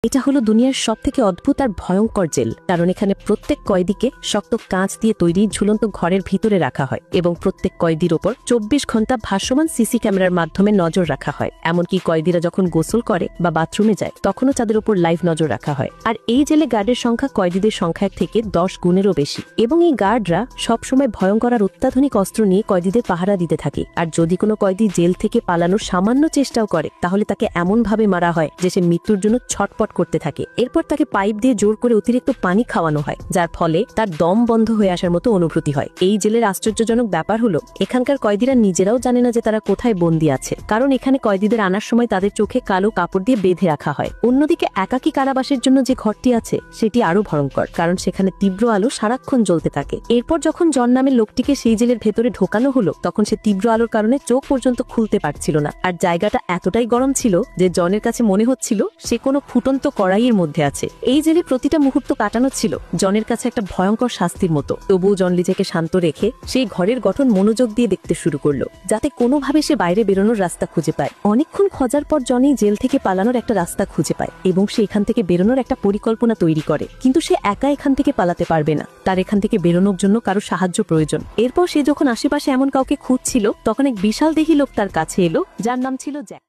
এটা হলো দুনিয়ার সবথেকে অদ্ভুত আর ভয়ঙ্কর জেল, কারণ এখানে প্রত্যেক কয়েদিকে শক্ত কাঁচ দিয়ে তৈরি ঝুলন্ত ঘরের ভিতরে রাখা হয় এবং প্রত্যেক কয়েদির ওপর 24 ঘন্টা ভাসমান সিসি ক্যামেরার মাধ্যমে নজর রাখা হয়। এমনকি কয়েদিরা যখন গোসল করে বা বাথরুমে যায় তখনও তাদের উপর লাইভ নজর রাখা হয়। আর এই জেলে গার্ডের সংখ্যা কয়েদিদের সংখ্যার থেকে 10 গুণেরও বেশি, এবং এই গার্ডরা সবসময় ভয়ঙ্কর আর অত্যাধুনিক অস্ত্র নিয়ে কয়েদিদের পাহারা দিতে থাকে। আর যদি কোনো কয়েদি জেল থেকে পালানোর সামান্য চেষ্টাও করে তাহলে তাকে এমনভাবে মারা হয় যে সে মৃত্যুর জন্য ছটপট করতে থাকে। এরপর তাকে পাইপ দিয়ে জোর করে অতিরিক্ত পানি খাওয়ানো হয়, যার ফলে তার দম বন্ধ হয়ে আসার মতো অনুভূতি হয়। এই জেলের আশ্চর্যজনক ব্যাপার হলো এখানকার কয়েদিরা নিজেরাও জানে না যে তারা কোথায় বন্দী আছে, কারণ এখানে কয়েদিদের আনার সময় তাদের চোখে কালো কাপড় দিয়ে বেঁধে রাখা হয়। অন্যদিকে একাকী কারাবাসের জন্য যে ঘরটি আছে সেটি আরো ভয়ঙ্কর, কারণ সেখানে তীব্র আলো সারাক্ষণ জ্বলতে থাকে। এরপর যখন জন নামের লোকটিকে সেই জেলের ভেতরে ঢোকানো হলো তখন সে তীব্র আলোর কারণে চোখ পর্যন্ত খুলতে পারছিল না, আর জায়গাটা এতটাই গরম ছিল যে জনের কাছে মনে হচ্ছিল সে কোনো ফুটন্ত কড়াইয়ের মধ্যে আছে। এই জেলে প্রতিটা মুহূর্ত কাটানো ছিল জনের কাছে একটা ভয়ঙ্কর শাস্তির মতো। তবুও জন নিজেকে শান্ত রেখে সেই ঘরের গঠন মনোযোগ দিয়ে দেখতে শুরু করলো, যাতে কোনোভাবে সে বাইরে বেরোনোর রাস্তা খুঁজে পায়। অনেকক্ষণ খোঁজার পর জন এই জেল থেকে পালানোর একটা রাস্তা খুঁজে পায় এবং সে এখান থেকে বেরোনোর একটা পরিকল্পনা তৈরি করে। কিন্তু সে একা এখান থেকে পালাতে পারবে না, তার এখান থেকে বেরোনোর জন্য কারো সাহায্য প্রয়োজন। এরপর সে যখন আশেপাশে এমন কাউকে খুঁজছিল তখন এক বিশাল দেহী লোক তার কাছে এলো, যার নাম ছিল জ্যাক।